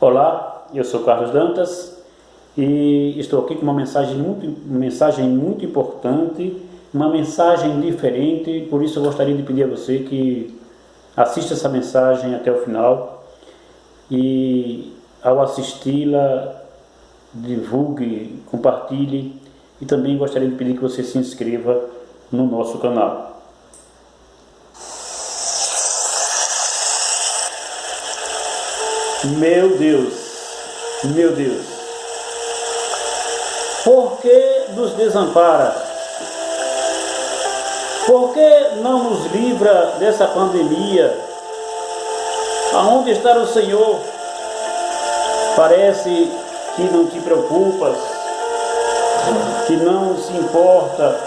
Olá, eu sou Carlos Dantas e estou aqui com uma mensagem muito importante, uma mensagem diferente. Por isso eu gostaria de pedir a você que assista essa mensagem até o final e, ao assisti-la, divulgue, compartilhe, e também gostaria de pedir que você se inscreva no nosso canal. Meu Deus, por que nos desampara? Por que não nos livra dessa pandemia? Aonde está o Senhor? Parece que não te preocupas, que não se importa.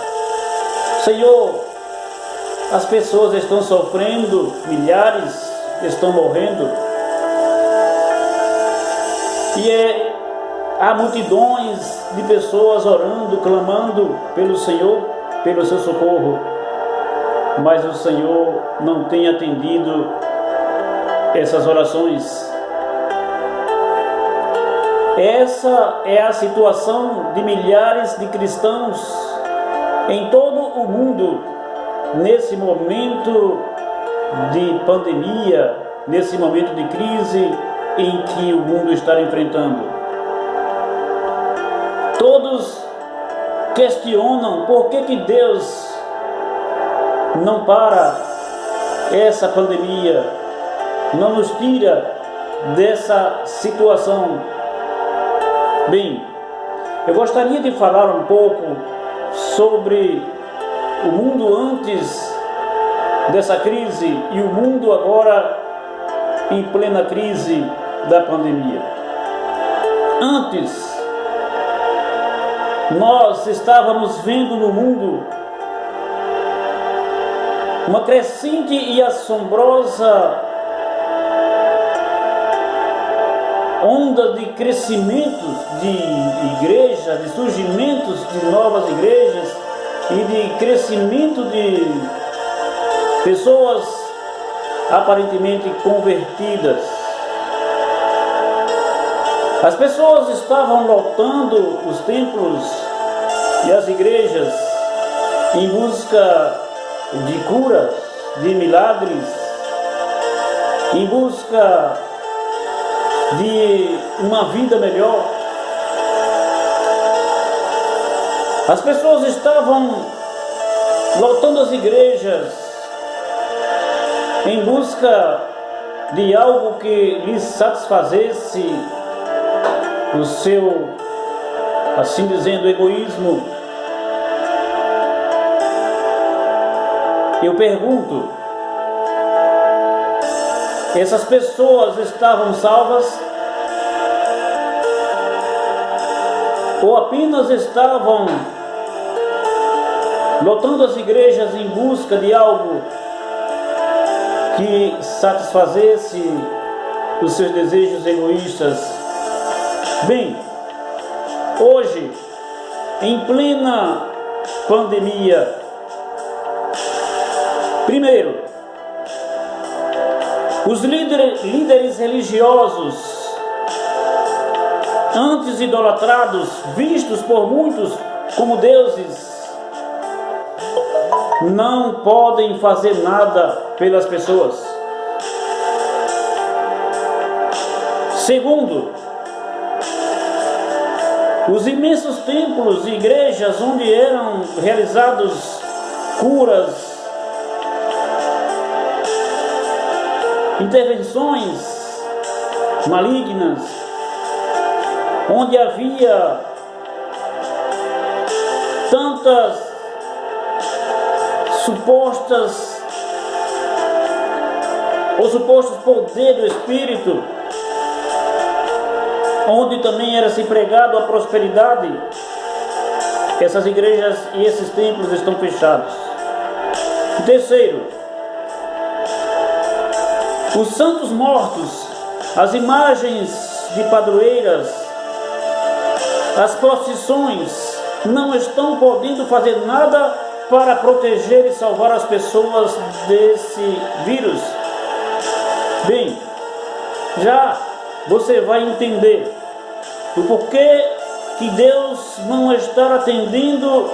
Senhor, as pessoas estão sofrendo, milhares estão morrendo. E há multidões de pessoas orando, clamando pelo Senhor, pelo seu socorro, mas o Senhor não tem atendido essas orações. Essa é a situação de milhares de cristãos em todo o mundo, nesse momento de pandemia, nesse momento de crise em que o mundo está enfrentando. Todos questionam por que Deus não para essa pandemia, não nos tira dessa situação. Bem, eu gostaria de falar um pouco sobre o mundo antes dessa crise e o mundo agora em plena crise da pandemia. Antes, nós estávamos vendo no mundo uma crescente e assombrosa onda de crescimentos de igrejas, de surgimentos de novas igrejas e de crescimento de pessoas aparentemente convertidas. As pessoas estavam lotando os templos e as igrejas em busca de curas, de milagres, em busca de uma vida melhor. As pessoas estavam lotando as igrejas em busca de algo que lhes satisfazesse o seu, assim dizendo, egoísmo. Eu pergunto, essas pessoas estavam salvas? Ou apenas estavam lotando as igrejas em busca de algo que satisfazesse os seus desejos egoístas? Bem, hoje, em plena pandemia, primeiro, os líderes religiosos, antes idolatrados, vistos por muitos como deuses, não podem fazer nada pelas pessoas. Segundo, os imensos templos e igrejas onde eram realizados curas, intervenções malignas, onde havia tantas supostos poder do Espírito, onde também era se pregado a prosperidade, essas igrejas e esses templos estão fechados. Terceiro, os santos mortos, as imagens de padroeiras, as procissões não estão podendo fazer nada para proteger e salvar as pessoas desse vírus. Bem, já você vai entender o porquê que Deus não está atendendo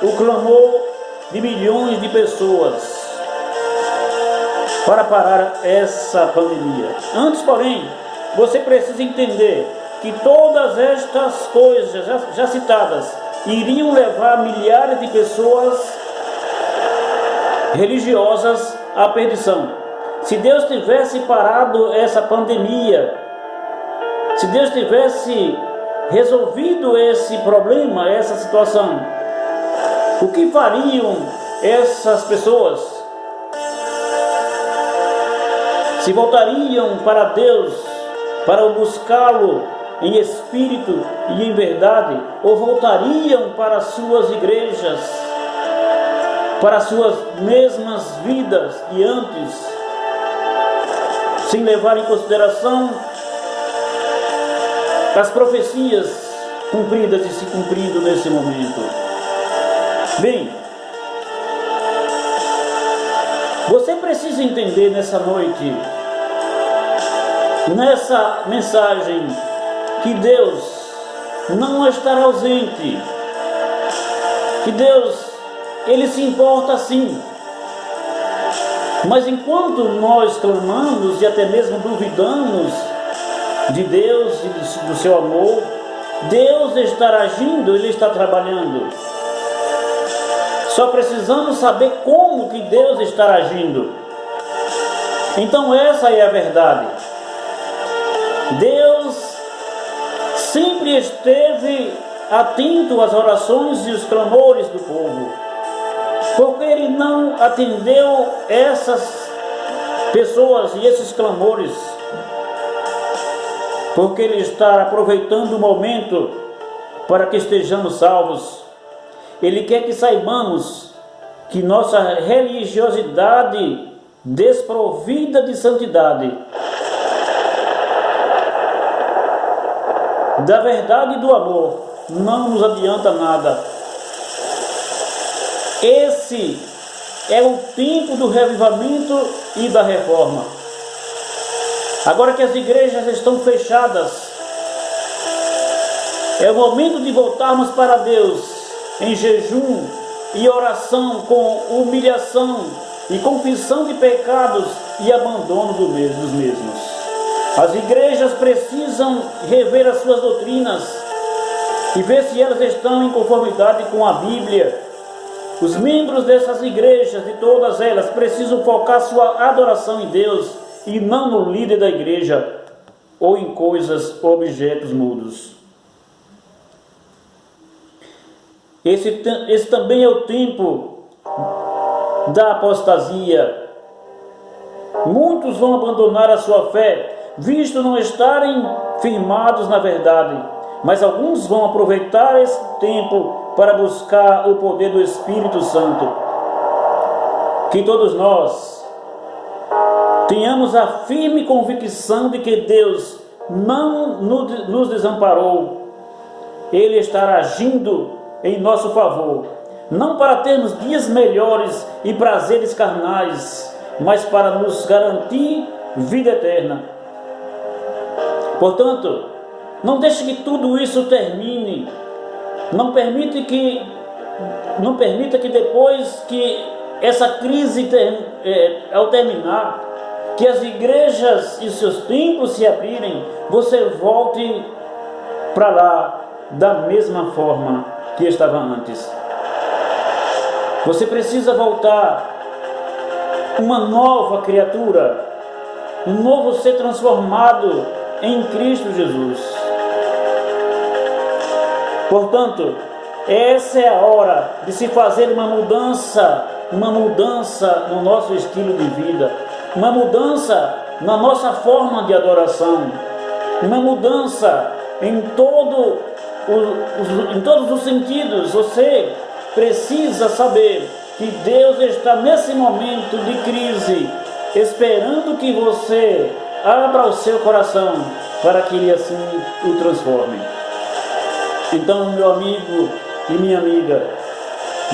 o clamor de milhões de pessoas para parar essa pandemia. Antes, porém, você precisa entender que todas estas coisas já citadas iriam levar milhares de pessoas religiosas à perdição. Se Deus tivesse parado essa pandemia, se Deus tivesse resolvido esse problema, essa situação, o que fariam essas pessoas? Se voltariam para Deus, para buscá-lo em espírito e em verdade, ou voltariam para suas igrejas, para suas mesmas vidas de antes, sem levar em consideração as profecias cumpridas e se cumprindo nesse momento? Bem, você precisa entender nessa noite, nessa mensagem, que Deus não estará ausente, que Deus, Ele se importa sim, mas enquanto nós clamamos e até mesmo duvidamos de Deus e do seu amor, Deus está agindo, Ele está trabalhando. Só precisamos saber como que Deus está agindo. Então essa é a verdade. Deus sempre esteve atento às orações e os clamores do povo, porque Ele não atendeu essas pessoas e esses clamores, porque Ele está aproveitando o momento para que estejamos salvos. Ele quer que saibamos que nossa religiosidade desprovida de santidade, da verdade e do amor, não nos adianta nada. Esse é o tempo do revivamento e da reforma. Agora que as igrejas estão fechadas, é o momento de voltarmos para Deus em jejum e oração, com humilhação e confissão de pecados e abandono dos mesmos. As igrejas precisam rever as suas doutrinas e ver se elas estão em conformidade com a Bíblia. Os membros dessas igrejas, de todas elas, precisam focar sua adoração em Deus e não no líder da igreja ou em coisas ou objetos mudos. Esse também é o tempo da apostasia. Muitos vão abandonar a sua fé, visto não estarem firmados na verdade, mas alguns vão aproveitar esse tempo para buscar o poder do Espírito Santo. Que todos nós tenhamos a firme convicção de que Deus não nos desamparou. Ele estará agindo em nosso favor, não para termos dias melhores e prazeres carnais, mas para nos garantir vida eterna. Portanto, não deixe que tudo isso termine. Não permita que depois que essa crise ao terminar, que as igrejas e seus templos se abrirem, você volte para lá da mesma forma que estava antes. Você precisa voltar uma nova criatura, um novo ser transformado em Cristo Jesus. Portanto, essa é a hora de se fazer uma mudança no nosso estilo de vida, uma mudança na nossa forma de adoração, uma mudança em todos os sentidos. Você precisa saber que Deus está nesse momento de crise, esperando que você abra o seu coração para que Ele assim o transforme. Então, meu amigo e minha amiga,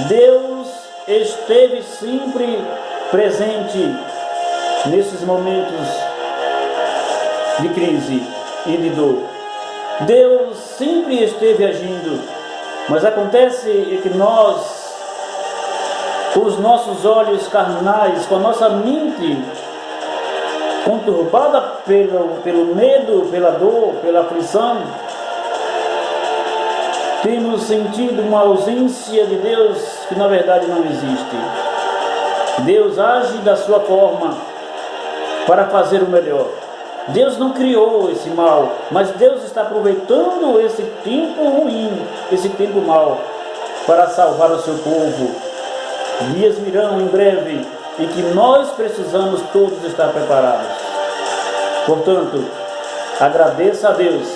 Deus esteve sempre presente nesses momentos de crise. e de dor. Deus sempre esteve agindo, mas acontece que nós, com os nossos olhos carnais, com a nossa mente conturbada pelo medo, pela dor, pela aflição, temos sentido uma ausência de Deus que na verdade não existe. Deus age da sua forma para fazer o melhor. Deus não criou esse mal, mas Deus está aproveitando esse tempo ruim, esse tempo mau, para salvar o seu povo. Dias virão em breve em que nós precisamos todos estar preparados. Portanto, agradeça a Deus,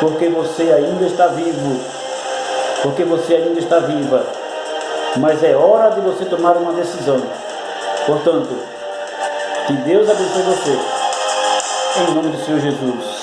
porque você ainda está vivo, porque você ainda está viva, mas é hora de você tomar uma decisão. Portanto, que Deus abençoe você, em nome do Senhor Jesus.